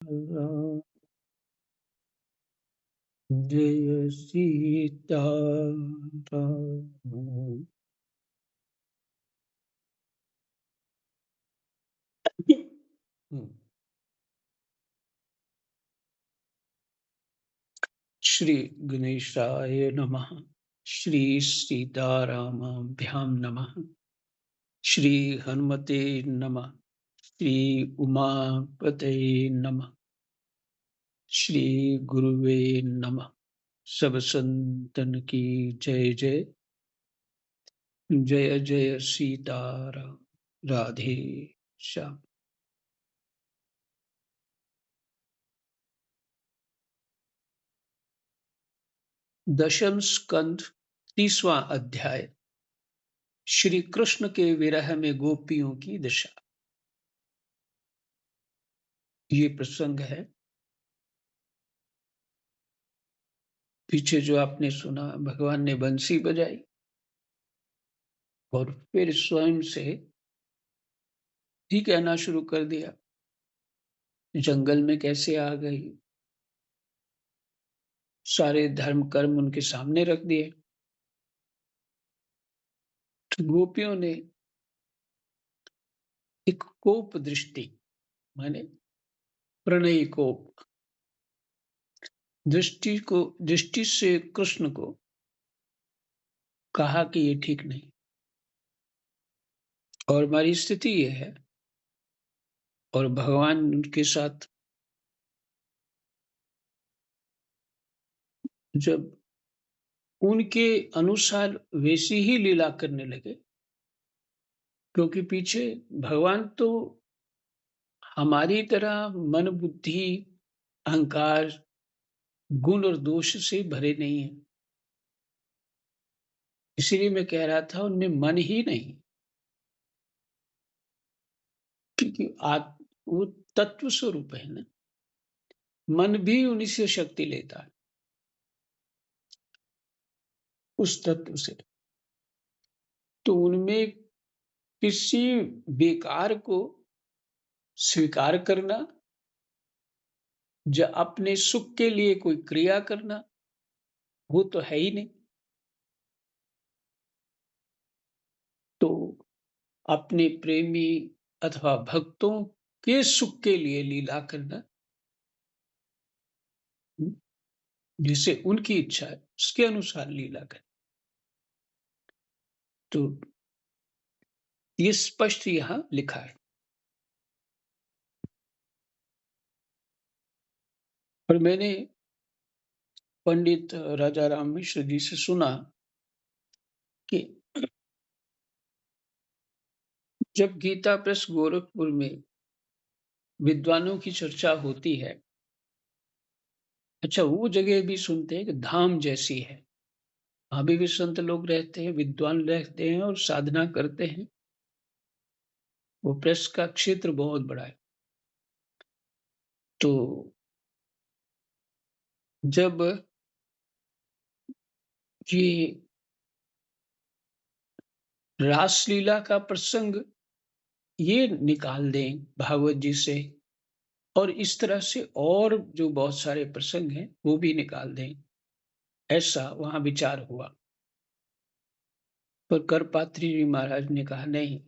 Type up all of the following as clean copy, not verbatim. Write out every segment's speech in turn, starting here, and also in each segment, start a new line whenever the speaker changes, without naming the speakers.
राम, जय सीता राम। श्री गणेशाय नमः। श्री सीतारामाभ्यां नमः। श्री हनुमते नमः। श्री उमापते नमः। श्री गुरुवे नमः। सब संतन की जय जय। जय जय सीताराम। राधे श्याम। दशम स्कंद 30वां अध्याय। श्री कृष्ण के विरह में गोपियों की दशा। ये प्रसंग है पीछे जो आपने सुना। भगवान ने बंसी बजाई और फिर स्वयं से ही कहना शुरू कर दिया। जंगल में कैसे आ गई, सारे धर्म कर्म उनके सामने रख दिए। तो गोपियों ने एक कोप दृष्टि, माने प्रणयी कोप दृष्टि से कृष्ण को कहा कि ये ठीक नहीं। और हमारी स्थिति ये है, और भगवान उनके साथ जब उनके अनुसार वैसी ही लीला करने लगे, क्योंकि पीछे भगवान तो हमारी तरह मन बुद्धि अहंकार गुण और दोष से भरे नहीं है। इसीलिए मैं कह रहा था उनमें मन ही नहीं, क्योंकि वो तत्व स्वरूप है ना। मन भी उन्हीं से शक्ति लेता है, उस तत्व से। तो उनमें किसी बेकार को स्वीकार करना, या अपने सुख के लिए कोई क्रिया करना, वो तो है ही नहीं। तो अपने प्रेमी अथवा भक्तों के सुख के लिए लीला करना, जिसे उनकी इच्छा है उसके अनुसार लीला करना, तो ये स्पष्ट यहां लिखा है। और मैंने पंडित राजा राम मिश्र जी से सुना कि जब गीता प्रेस गोरखपुर में विद्वानों की चर्चा होती है, अच्छा वो जगह भी सुनते हैं कि धाम जैसी है। वहां भी संत लोग रहते हैं, विद्वान रहते हैं और साधना करते हैं। वो प्रेस का क्षेत्र बहुत बड़ा है। तो जब ये रासलीला का प्रसंग ये निकाल दें भागवत जी से, और इस तरह से और जो बहुत सारे प्रसंग हैं वो भी निकाल दें, ऐसा वहां विचार हुआ। पर करपात्री जी महाराज ने कहा नहीं,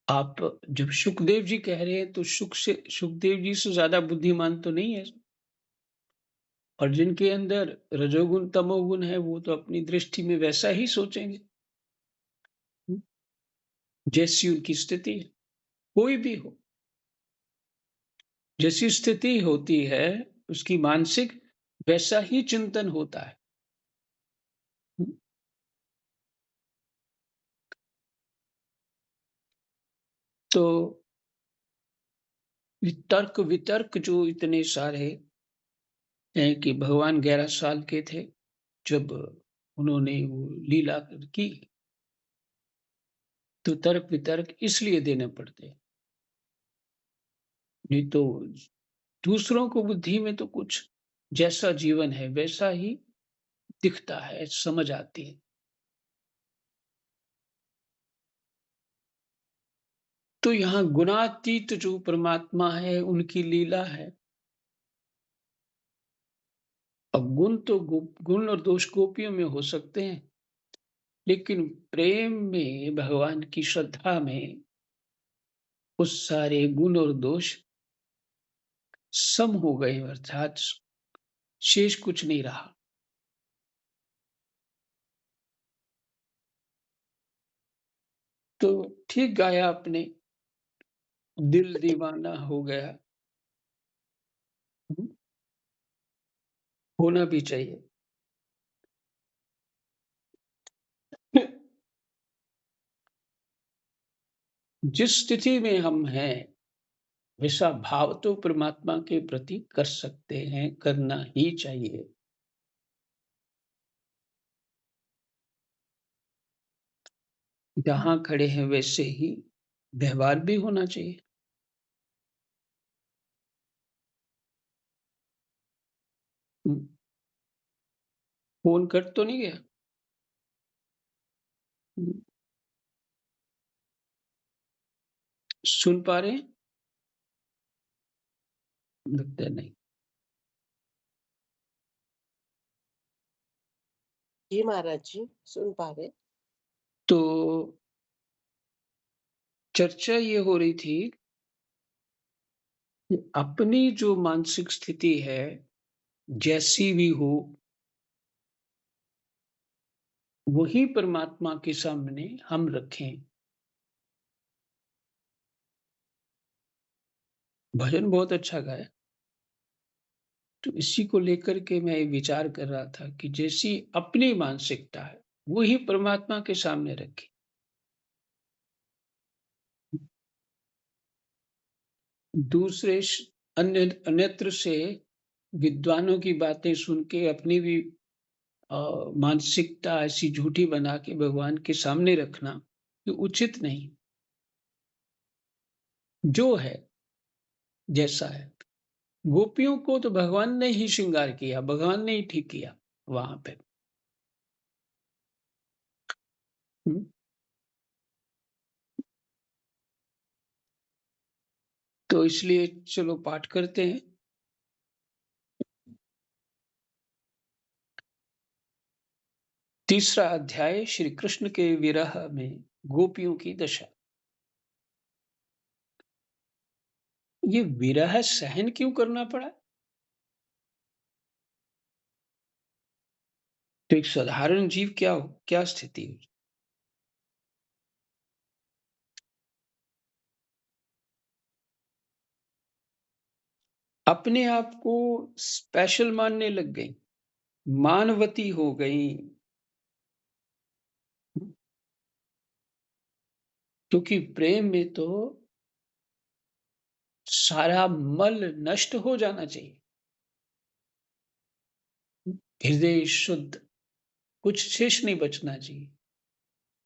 आप जब सुखदेव जी कह रहे हैं तो सुखदेव जी से ज्यादा बुद्धिमान तो नहीं है। और जिनके अंदर रजोगुण तमोगुण है वो तो अपनी दृष्टि में वैसा ही सोचेंगे जैसी उनकी स्थिति है। कोई भी हो, जैसी स्थिति होती है उसकी मानसिक वैसा ही चिंतन होता है। तो तर्क वितर्क जो इतने सारे हैं कि भगवान 11 साल के थे जब उन्होंने वो लीला की, तो तर्क वितर्क इसलिए देने पड़ते हैं। नहीं तो दूसरों को बुद्धि में तो कुछ जैसा जीवन है वैसा ही दिखता है, समझ आती है। तो यहाँ गुणातीत जो परमात्मा है, उनकी लीला है। अब गुण तो गुण और दोष गोपियों में हो सकते हैं, लेकिन प्रेम में, भगवान की श्रद्धा में, उस सारे गुण और दोष सम हो गए, अर्थात शेष कुछ नहीं रहा। तो ठीक गाया आपने, दिल दीवाना हो गया। हुँ, होना भी चाहिए। जिस स्थिति में हम हैं, वैसा भाव तो परमात्मा के प्रति कर सकते हैं, करना ही चाहिए। जहाँ खड़े हैं वैसे ही व्यवहार भी होना चाहिए। हुँ, फ़ोन कट तो नहीं गया? हुँ, सुन पा रहे हैं? लगता है नहीं।
जी महाराज जी, सुन पा रहे।
तो चर्चा ये हो रही थी कि अपनी जो मानसिक स्थिति है, जैसी भी हो, वही परमात्मा के सामने हम रखें। भजन बहुत अच्छा गाया। तो इसी को लेकर के मैं विचार कर रहा था कि जैसी अपनी मानसिकता है, वही परमात्मा के सामने रखें। दूसरे अन्यत्र से विद्वानों की बातें सुन के अपनी भी मानसिकता ऐसी झूठी बना के भगवान के सामने रखना, ये उचित नहीं। जो है, जैसा है। गोपियों को तो भगवान ने ही श्रृंगार किया, भगवान ने ही ठीक किया वहाँ पे। हुँ, तो इसलिए चलो पाठ करते हैं। तीसरा अध्याय श्री कृष्ण के विरह में गोपियों की दशा। ये विरह सहन क्यों करना पड़ा? तो एक साधारण जीव क्या स्थिति हुई? अपने आप को स्पेशल मानने लग गई, मानवती हो गई। क्योंकि प्रेम में तो सारा मल नष्ट हो जाना चाहिए। हृदय शुद्ध, कुछ शेष नहीं बचना चाहिए।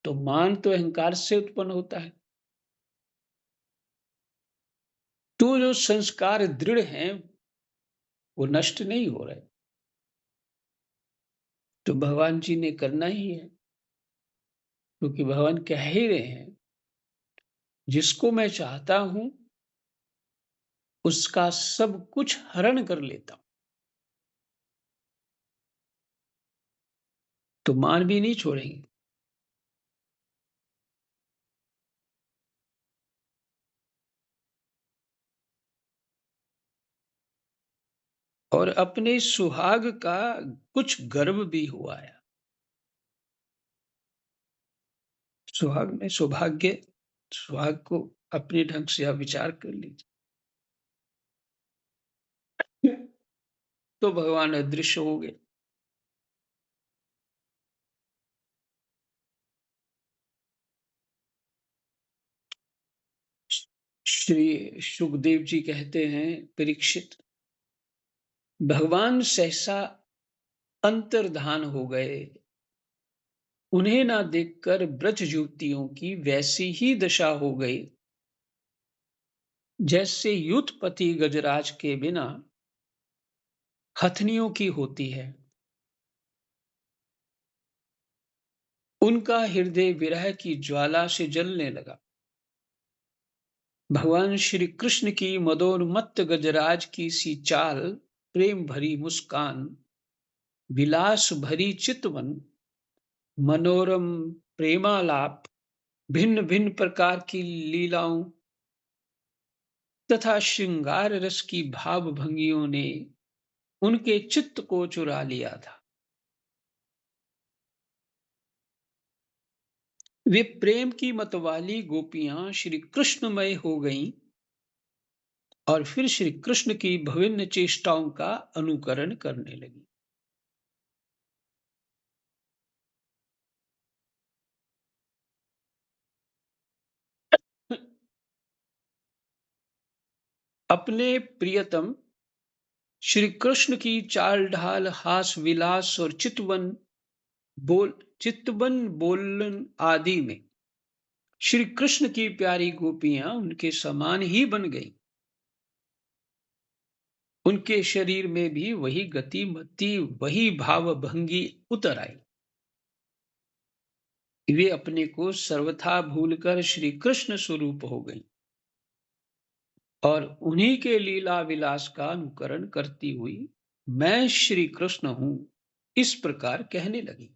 तो मान तो अहंकार से उत्पन्न होता है। तो जो संस्कार दृढ़ हैं, वो नष्ट नहीं हो रहे। तो भगवान जी ने करना ही है, क्योंकि भगवान कह ही रहे हैं, जिसको मैं चाहता हूँ, उसका सब कुछ हरण कर लेता हूँ। तो मान भी नहीं छोड़ेंगे। और अपने सुहाग का कुछ गर्व भी हुआ है। सुहाग में सौभाग्य, सुहाग को अपने ढंग से आप विचार कर लीजिए। तो भगवान अदृश्य हो गए। श्री सुखदेव जी कहते हैं, परीक्षित, भगवान सहसा अंतर्धान हो गए। उन्हें ना देखकर ब्रज युवतियों की वैसी ही दशा हो गई, जैसे युद्धपति गजराज के बिना हथनियों की होती है। उनका हृदय विरह की ज्वाला से जलने लगा। भगवान श्री कृष्ण की मदोन्मत्त गजराज की सी चाल, प्रेम भरी मुस्कान, विलास भरी चितवन, मनोरम प्रेमालाप, भिन्न भिन्न प्रकार की लीलाओं तथा श्रृंगार रस की भाव भंगियों ने उनके चित्त को चुरा लिया था। वे प्रेम की मतवाली गोपियां श्री कृष्णमय हो गईं और फिर श्री कृष्ण की विभिन्न चेष्टाओं का अनुकरण करने लगी। अपने प्रियतम श्री कृष्ण की चाल ढाल, हास विलास और चितवन बोलन आदि में श्री कृष्ण की प्यारी गोपियां उनके समान ही बन गईं। उनके शरीर में भी वही गति मति, वही भाव भंगी उतर आई। वे अपने को सर्वथा भूलकर श्री कृष्ण स्वरूप हो गई और उन्हीं के लीला विलास का अनुकरण करती हुई मैं श्री कृष्ण हूं, इस प्रकार कहने लगी।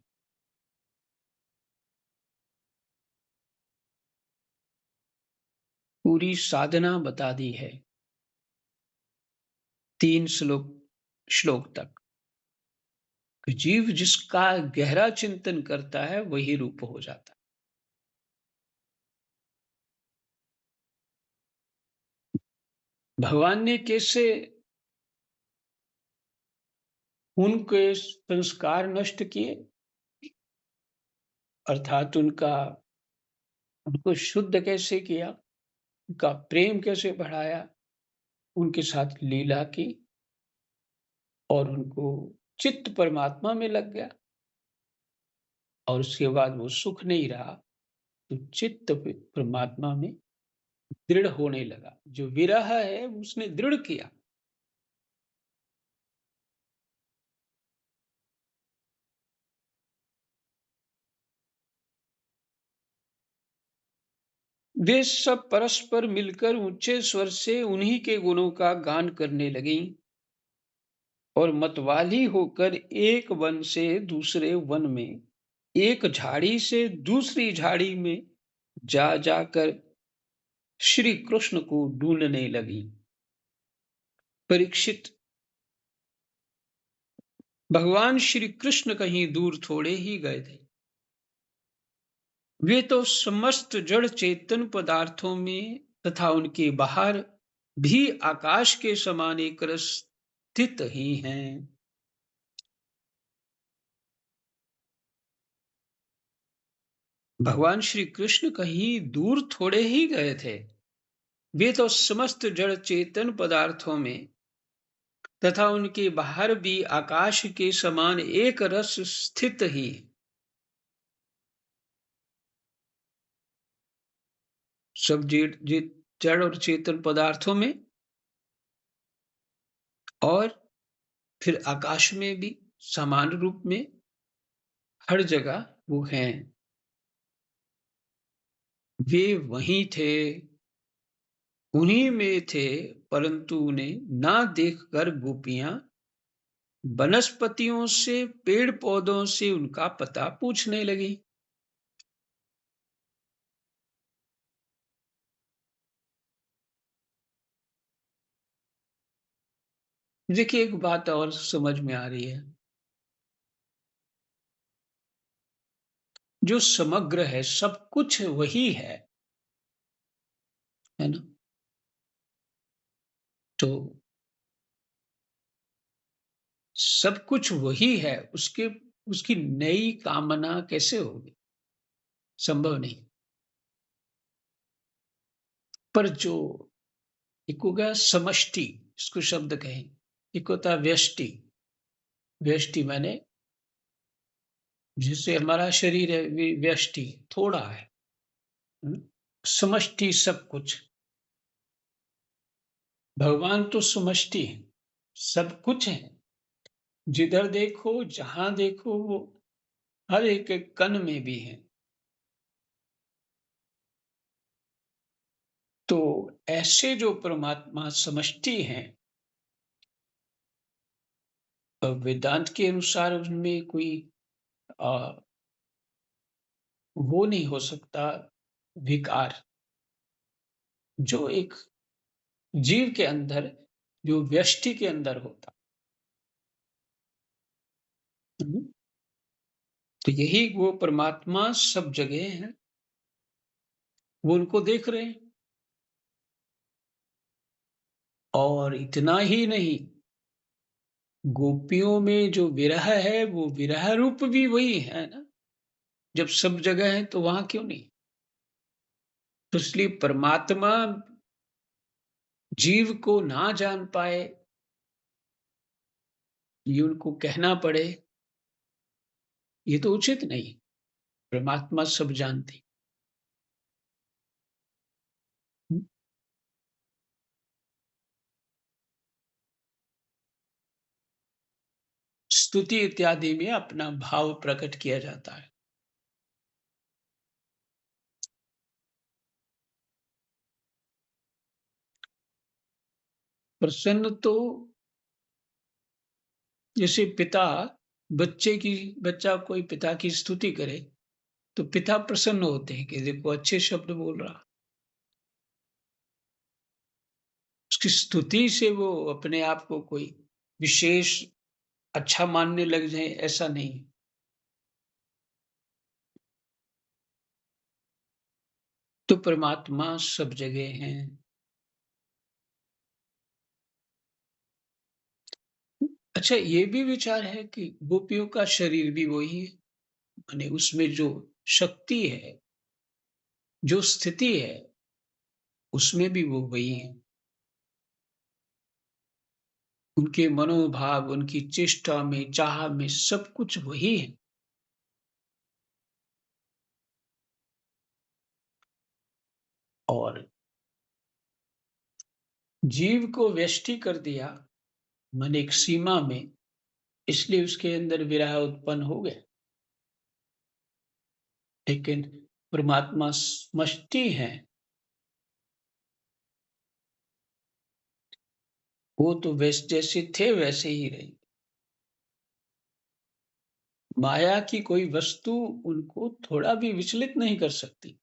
पूरी साधना बता दी है 3 श्लोक तक कि जीव जिसका गहरा चिंतन करता है वही रूप हो जाता है। भगवान ने कैसे उनके संस्कार नष्ट किए, अर्थात उनको शुद्ध कैसे किया, उनका प्रेम कैसे बढ़ाया, उनके साथ लीला की और उनको चित्त परमात्मा में लग गया और उसके बाद वो सुख नहीं रहा तो चित्त परमात्मा में दृढ़ होने लगा। जो विरह है उसने दृढ़ किया। वे सब परस्पर मिलकर ऊंचे स्वर से उन्हीं के गुणों का गान करने लगी और मतवाली होकर एक वन से दूसरे वन में, एक झाड़ी से दूसरी झाड़ी में जा जाकर श्री कृष्ण को ढूंढने लगी। परीक्षित, भगवान श्री कृष्ण कहीं दूर थोड़े ही गए थे। वे तो समस्त जड़ चेतन पदार्थों में तथा उनके बाहर भी आकाश के समान एक रस स्थित ही हैं। भगवान श्री कृष्ण कहीं दूर थोड़े ही गए थे। वे तो समस्त जड़ चेतन पदार्थों में तथा उनके बाहर भी आकाश के समान एक रस स्थित ही, सब जड़ और चेतन पदार्थों में और फिर आकाश में भी समान रूप में हर जगह वो हैं। वे वहीं थे, उन्हीं में थे, परंतु उन्हें ना देखकर गोपियां वनस्पतियों से, पेड़ पौधों से उनका पता पूछने लगी। देखिए, एक बात और समझ में आ रही है, जो समग्र है, सब कुछ वही है ना? तो सब कुछ वही है, उसकी नई कामना कैसे होगी? संभव नहीं। पर जो एक हो गया समष्टि, इसको शब्द कहें, एक होता है व्यष्टि। व्यष्टि माने जिससे हमारा शरीर है, व्यष्टि थोड़ा है। हम्म? समष्टि सब कुछ, भगवान तो समष्टि है, सब कुछ है। जिधर देखो जहां देखो वो हर एक कण में भी है। तो ऐसे जो परमात्मा समष्टि हैं, वेदांत के अनुसार उनमें कोई अ, वो नहीं हो सकता विकार, जो एक जीव के अंदर, जो व्यष्टि के अंदर होता। हुँ। तो यही वो परमात्मा सब जगह है, वो उनको देख रहे हैं। और इतना ही नहीं, गोपियों में जो विरह है, वो विरह रूप भी वही है ना। जब सब जगह है तो वहाँ क्यों नहीं? तो इसलिए परमात्मा जीव को ना जान पाए, ये उनको कहना पड़े, ये तो उचित नहीं। परमात्मा सब जानती। हुँ। स्तुति इत्यादि में अपना भाव प्रकट किया जाता है। प्रसन्न तो जैसे पिता बच्चा कोई पिता की स्तुति करे, तो पिता प्रसन्न होते हैं कि देखो अच्छे शब्द बोल रहा। उसकी स्तुति से वो अपने आप को कोई विशेष अच्छा मानने लग जाएँ, ऐसा नहीं। तो परमात्मा सब जगह हैं। अच्छा, ये भी विचार है कि गोपियों का शरीर भी वही है, माने उसमें जो शक्ति है, जो स्थिति है, उसमें भी वो वही हैं। उनके मनोभाव, उनकी चेष्टा में, चाह में सब कुछ वही है। और जीव को व्यष्टि कर दिया, माने एक सीमा में, इसलिए उसके अंदर विरह उत्पन्न हो गया। लेकिन परमात्मा समष्टि है, वो तो जैसे थे वैसे ही रहे। माया की कोई वस्तु उनको थोड़ा भी विचलित नहीं कर सकती।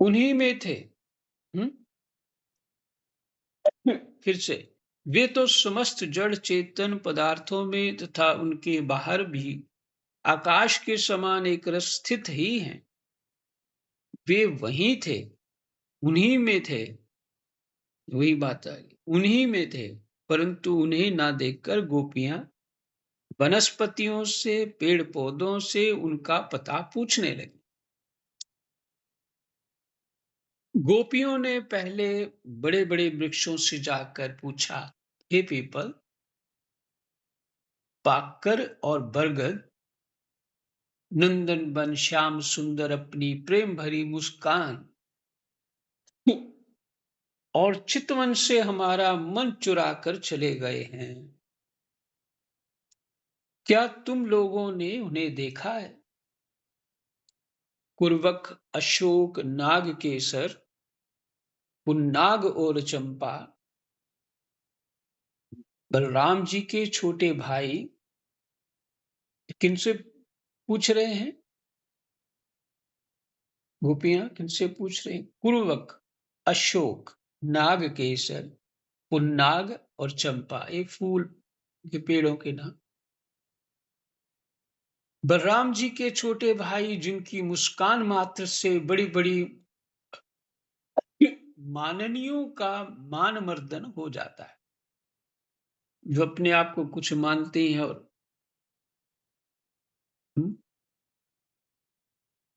उन्हीं में थे। हुँ? फिर से, वे तो समस्त जड़ चेतन पदार्थों में तथा उनके बाहर भी आकाश के समान एक रस स्थित ही हैं। वे वहीं थे, उन्हीं में थे, वही बात आ गई। उन्हीं में थे, परंतु उन्हें ना देखकर गोपियाँ वनस्पतियों से, पेड़-पौधों से उनका पता पूछने लगी। गोपियों ने पहले बड़े-बड़े वृक्षों से जाकर पूछा, हे पीपल, पाकर और बरगद, नंदन बन श्याम सुंदर अपनी प्रेम भरी मुस्कान और चितवन से हमारा मन चुरा कर चले गए हैं। क्या तुम लोगों ने उन्हें देखा है? कुर्वक, अशोक, नाग केसर, पुन्नाग और चंपा, बलराम जी के छोटे भाई, किनसे पूछ रहे हैं? गोपियां किनसे पूछ रही हैं? कुर्वक, अशोक, नाग केसर, पुन्नाग और चंपा, ये फूल के पेड़ों के नाम। बलराम जी के छोटे भाई जिनकी मुस्कान मात्र से बड़ी-बड़ी माननियों का मान मर्दन हो जाता है। जो अपने आप को कुछ मानते हैं और हुँ,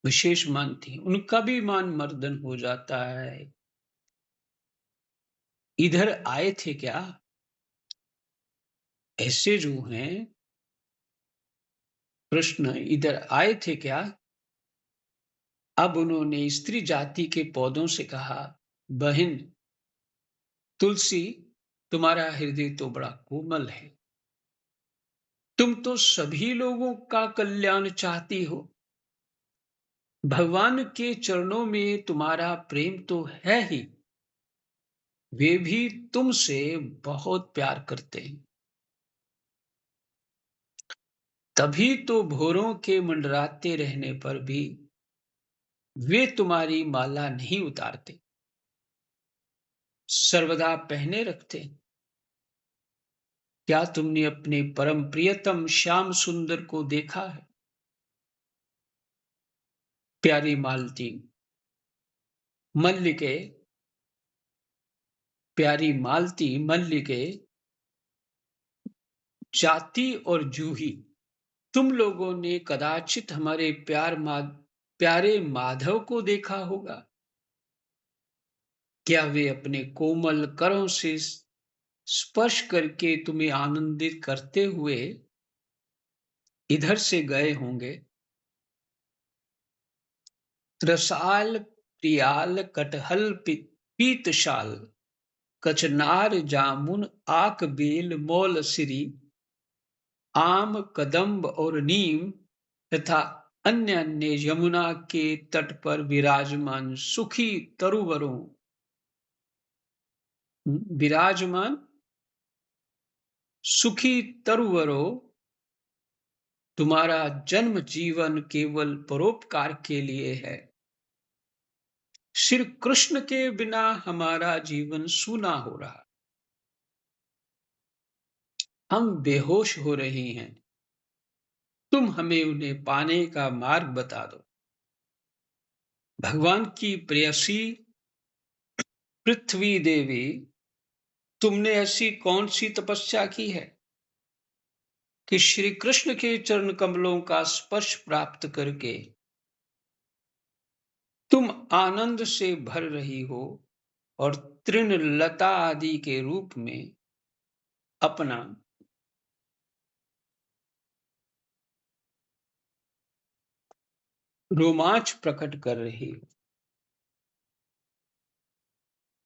विशेष मानती हैं, उनका भी मान मर्दन हो जाता है। इधर आए थे क्या? ऐसे जो हैं कृष्ण इधर आए थे क्या? अब उन्होंने स्त्री जाति के पौधों से कहा, बहन तुलसी, तुम्हारा हृदय तो बड़ा कोमल है। तुम तो सभी लोगों का कल्याण चाहती हो। भगवान के चरणों में तुम्हारा प्रेम तो है ही, वे भी तुमसे बहुत प्यार करते हैं। तभी तो भोरों के मंडराते रहने पर भी वे तुम्हारी माला नहीं उतारते, सर्वदा पहने रखते हैं। क्या तुमने अपने परम प्रियतम श्याम सुंदर को देखा है? प्यारी मालती, मल्लिके, प्यारी मालती, मल्लिके, जाति और जूही, तुम लोगों ने कदाचित हमारे प्यारे माधव को देखा होगा। क्या वे अपने कोमल करों से स्पर्श करके तुम्हें आनंदित करते हुए इधर से गए होंगे? रसाल, प्रियाल, कटहल, पीतशाल, कचनार, जामुन, आक बेल, मौलसिरी, आम, कदम्ब और नीम तथा अन्य अन्य यमुना के तट पर विराजमान सुखी तरुवरों विराजमान सुखी तरुवरों, तुम्हारा जन्म जीवन केवल परोपकार के लिए है। श्री कृष्ण के बिना हमारा जीवन सूना हो रहा, हम बेहोश हो रहे हैं। तुम हमें उन्हें पाने का मार्ग बता दो। भगवान की प्रेयसी पृथ्वी देवी, तुमने ऐसी कौन सी तपस्या की है कि श्री कृष्ण के चरण कमलों का स्पर्श प्राप्त करके तुम आनंद से भर रही हो और तृण लता आदि के रूप में अपना रोमांच प्रकट कर रही हो।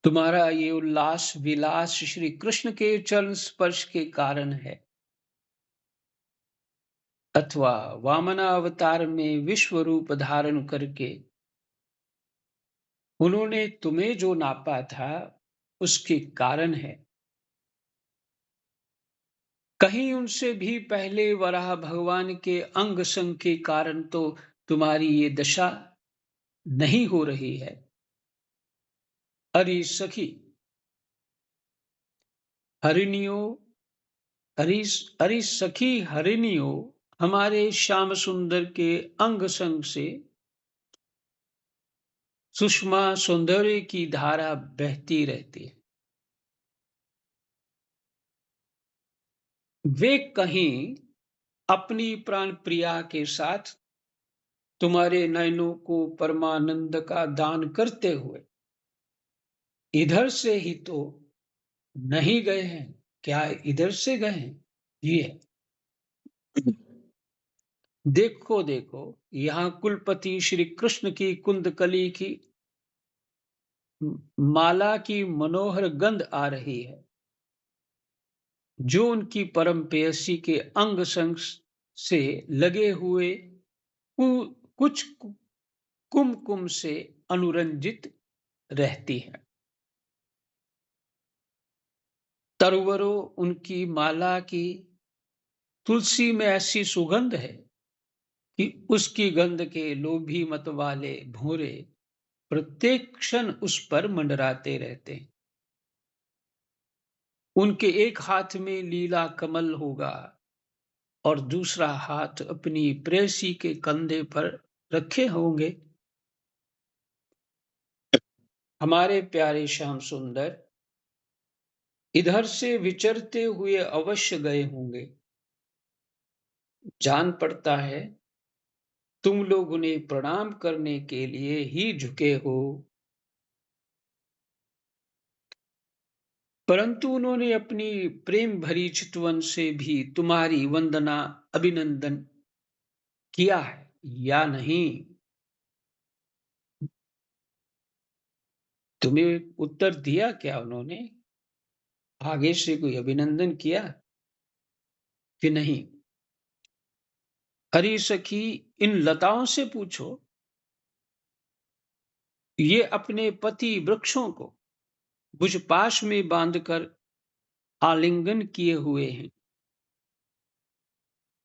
तुम्हारा ये उल्लास विलास श्री कृष्ण के चरण स्पर्श के कारण है, अथवा वामनावतार में विश्व रूप धारण करके उन्होंने तुम्हें जो नापा था उसके कारण है। कहीं उनसे भी पहले वराह भगवान के अंग संग के कारण तो तुम्हारी ये दशा नहीं हो रही है। अरे सखी, हरिणियों, अरे सखी हरिणियों, हमारे श्याम सुंदर के अंग संग से सुषमा सौंदर्य की धारा बहती रहती है। वे कहीं अपनी प्राण प्रिया के साथ तुम्हारे नयनों को परमानंद का दान करते हुए इधर से ही तो नहीं गए हैं। क्या इधर से गए हैं? ये देखो देखो, यहाँ कुलपति श्री कृष्ण की कुंदकली की माला की मनोहर गंध आ रही है, जो उनकी परम प्रेयसी के अंग संग से लगे हुए कुछ कुमकुम से अनुरंजित रहती है। तरुवरों, उनकी माला की तुलसी में ऐसी सुगंध है कि उसकी गंध के लोभी मत वाले भोरे प्रत्येक क्षण उस पर मंडराते रहते हैं। उनके एक हाथ में लीला कमल होगा और दूसरा हाथ अपनी प्रेयसी के कंधे पर रखे होंगे। हमारे प्यारे श्याम सुंदर इधर से विचरते हुए अवश्य गए होंगे। जान पड़ता है तुम लोग उन्हें प्रणाम करने के लिए ही झुके हो, परंतु उन्होंने अपनी प्रेम भरी चितवन से भी तुम्हारी वंदना अभिनंदन किया है या नहीं? तुम्हें उत्तर दिया क्या उन्होंने? आगे से कोई अभिनंदन किया कि नहीं? अरे सखी, इन लताओं से पूछो, ये अपने पति वृक्षों को भुज पाश में बांधकर आलिंगन किए हुए हैं।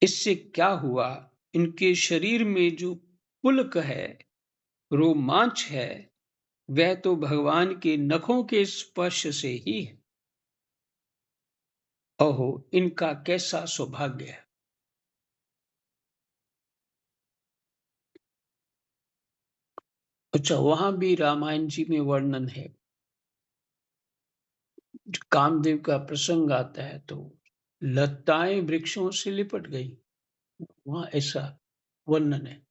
इससे क्या हुआ? इनके शरीर में जो पुलक है, रोमांच है, वह तो भगवान के नखों के स्पर्श से ही है। अहो, इनका कैसा सौभाग्य है। अच्छा, वहां भी रामायण जी में वर्णन है। कामदेव का प्रसंग आता है तो लताएं वृक्षों से लिपट गई। वहां ऐसा वर्णन है।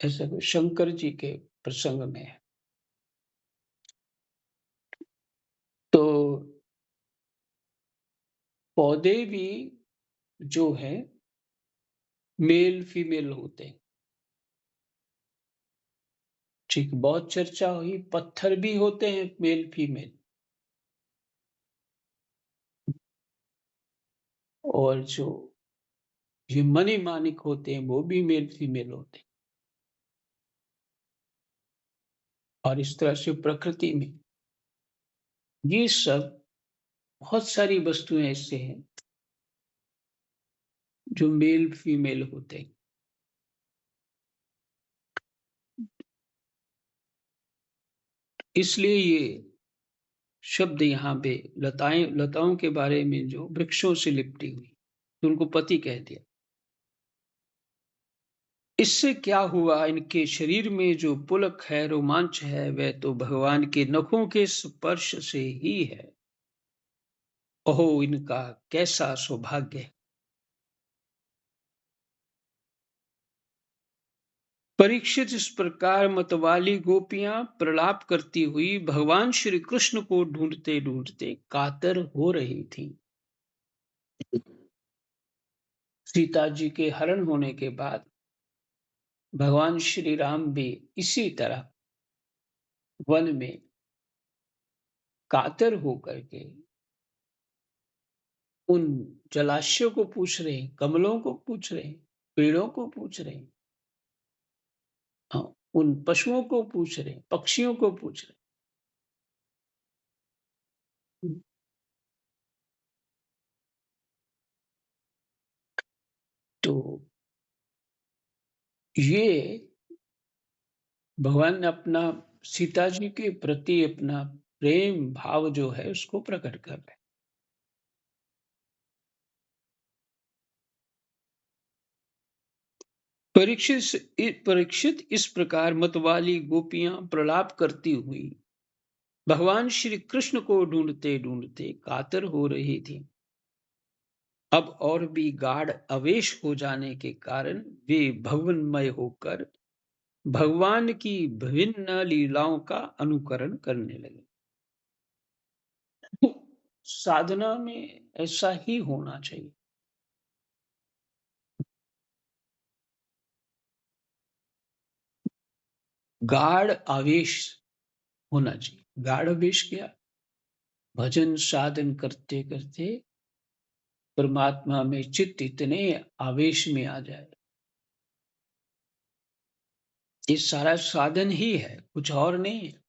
ऐसा कोई शंकर जी के प्रसंग में है। तो पौधे भी जो है मेल फीमेल होते हैं। ठीक, बहुत चर्चा हुई। पत्थर भी होते हैं मेल फीमेल, और जो ये मनी मानिक होते हैं वो भी मेल फीमेल होते हैं। और इस तरह से प्रकृति में ये सब बहुत सारी वस्तुएं ऐसे हैं जो मेल फीमेल होते हैं। इसलिए ये शब्द यहाँ पे लताओं के बारे में जो वृक्षों से लिपटी हुई, तो उनको पति कह दिया। इससे क्या हुआ? इनके शरीर में जो पुलक है, रोमांच है, वह तो भगवान के नखों के स्पर्श से ही है। ओहो, इनका कैसा सौभाग्य है। परीक्षित, इस प्रकार मतवाली गोपियां प्रलाप करती हुई भगवान श्री कृष्ण को ढूंढते ढूंढते कातर हो रही थी। सीता जी के हरण होने के बाद भगवान श्री राम भी इसी तरह वन में कातर होकर के उन जलाशयों को पूछ रहे हैं, कमलों को पूछ रहे हैं, पेड़ों को पूछ रहे हैं, हाँ, उन पशुओं को पूछ रहे हैं, पक्षियों को पूछ रहे हैं। तो ये भगवान ने अपना सीता जी के प्रति अपना प्रेम भाव जो है उसको प्रकट कर रहे हैं। परीक्षित, इस प्रकार मतवाली गोपियां प्रलाप करती हुई भगवान श्री कृष्ण को ढूंढते ढूंढते कातर हो रही थी। अब और भी गाढ़ आवेश हो जाने के कारण वे भवनमय होकर भगवान की विभिन्न लीलाओं का अनुकरण करने लगे। तो साधना में ऐसा ही होना चाहिए। गाढ़ आवेश होना चाहिए। गाढ़ आवेश क्या? भजन साधन करते करते परमात्मा में चित्त इतने आवेश में आ जाए। ये सारा साधन ही है, कुछ और नहीं है।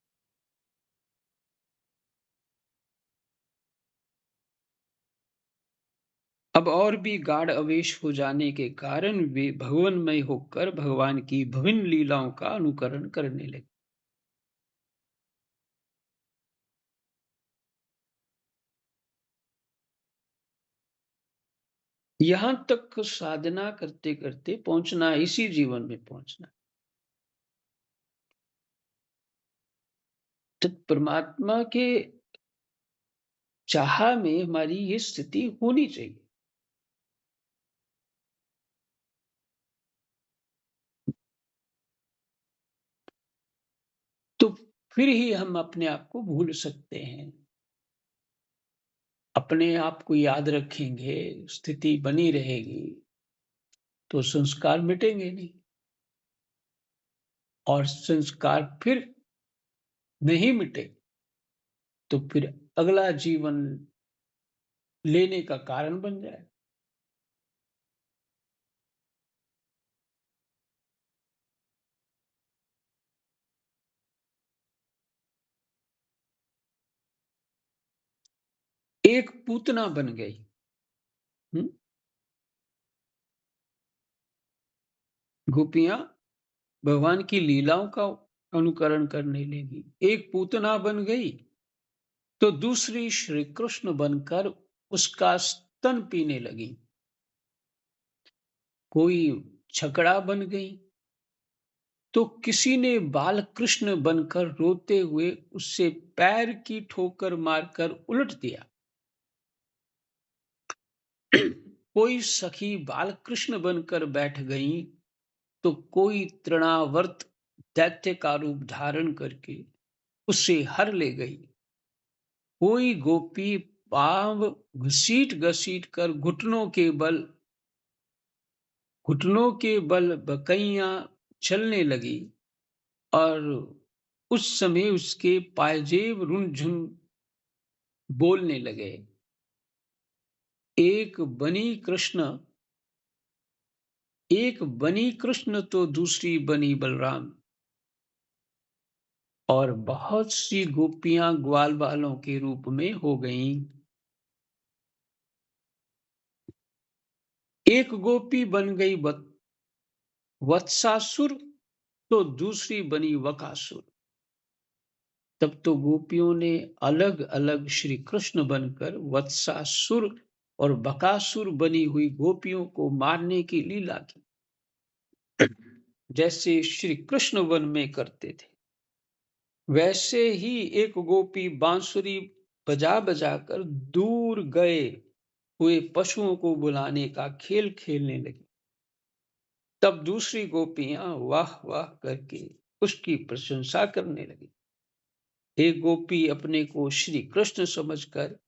अब और भी गाढ़ आवेश हो जाने के कारण वे भगवनमय होकर भगवान की विभिन्न लीलाओं का अनुकरण करने लगे। यहां तक साधना करते करते पहुंचना, इसी जीवन में पहुंचना। तो परमात्मा के चाह में हमारी ये स्थिति होनी चाहिए। तो फिर ही हम अपने आप को भूल सकते हैं। अपने आप को याद रखेंगे, स्थिति बनी रहेगी, तो संस्कार मिटेंगे नहीं। और संस्कार फिर नहीं मिटे तो फिर अगला जीवन लेने का कारण बन जाए। एक पूतना बन गई। हुँ? गोपियाँ भगवान की लीलाओं का अनुकरण करने लगी। एक पूतना बन गई, तो दूसरी श्री कृष्ण बनकर उसका स्तन पीने लगी। कोई छकड़ा बन गई, तो किसी ने बाल कृष्ण बनकर रोते हुए उससे पैर की ठोकर मारकर उलट दिया। कोई सखी बाल कृष्ण बनकर बैठ गई, तो कोई तृणावर्त दैत्य का रूप धारण करके उसे हर ले गई। कोई गोपी पांव घसीट-घसीट कर घुटनों के बल बकैया चलने लगी और उस समय उसके पायजेब रुनझुन बोलने लगे। एक बनी कृष्ण एक बनी कृष्ण तो दूसरी बनी बलराम, और बहुत सी गोपियां ग्वाल बालों के रूप में हो गईं। एक गोपी बन गई वत्सासुर, तो दूसरी बनी बकासुर। तब तो गोपियों ने अलग-अलग श्री कृष्ण बनकर वत्सासुर और बकासुर बनी हुई गोपियों को मारने की लीला की, जैसे श्री कृष्ण वन में करते थे। वैसे ही एक गोपी बांसुरी बजा-बजा कर दूर गए हुए पशुओं को बुलाने का खेल खेलने लगी। तब दूसरी गोपियां वाह-वाह करके उसकी प्रशंसा करने लगी। एक गोपी अपने को श्री कृष्ण समझकर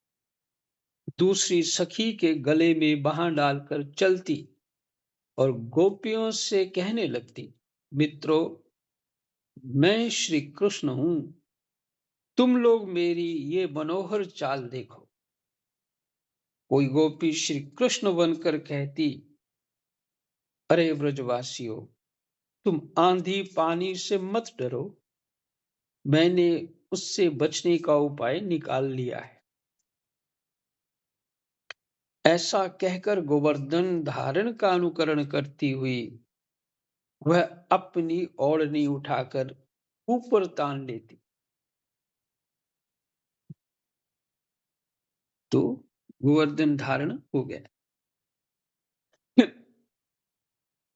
दूसरी सखी के गले में बांह डालकर चलती और गोपियों से कहने लगती, मित्रों, मैं श्री कृष्ण हूं, तुम लोग मेरी ये मनोहर चाल देखो। कोई गोपी श्री कृष्ण बनकर कहती, अरे व्रजवासियों, तुम आंधी पानी से मत डरो, मैंने उससे बचने का उपाय निकाल लिया है। ऐसा कहकर गोवर्धन धारण का अनुकरण करती हुई वह अपनी ओढ़नी उठाकर ऊपर तान लेती, तो गोवर्धन धारण हो गया।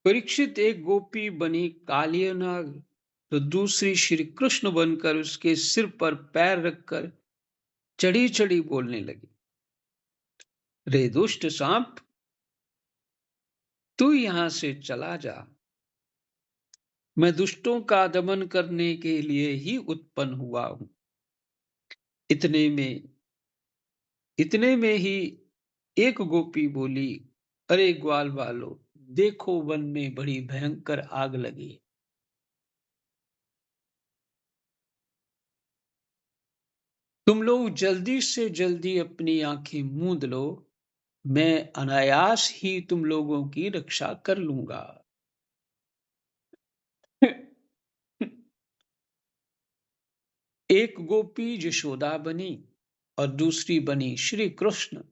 परीक्षित एक गोपी बनी कालिया नाग, तो दूसरी श्री कृष्ण बनकर उसके सिर पर पैर रखकर चढ़ी चढ़ी बोलने लगी, रे दुष्ट सांप, तू यहां से चला जा, मैं दुष्टों का दमन करने के लिए ही उत्पन्न हुआ हूं। इतने में इतने में ही एक गोपी बोली, अरे ग्वाल वालों, देखो वन में बड़ी भयंकर आग लगी है। तुम लोग जल्दी से जल्दी अपनी आंखें मूंद लो, मैं अनायास ही तुम लोगों की रक्षा कर लूंगा। एक गोपी यशोदा बनी और दूसरी बनी श्री कृष्ण।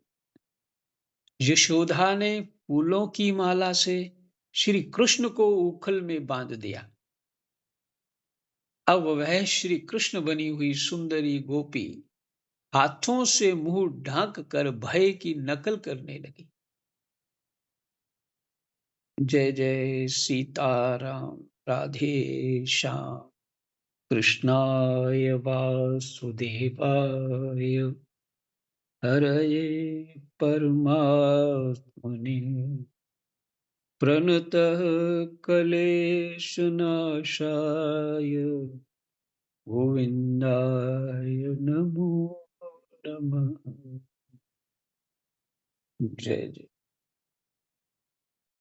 यशोदा ने फूलों की माला से श्री कृष्ण को उखल में बांध दिया। अब वह श्री कृष्ण बनी हुई सुंदरी गोपी हाथों से मुंह ढांक कर भय की नकल करने लगी। जय जय सीताराम, राधे श्याम, कृष्णाय वासुदेवाय, हरये परमात्मने, प्रणतः क्लेशनाशाय, गोविंदाय नमो नमः। जय जय।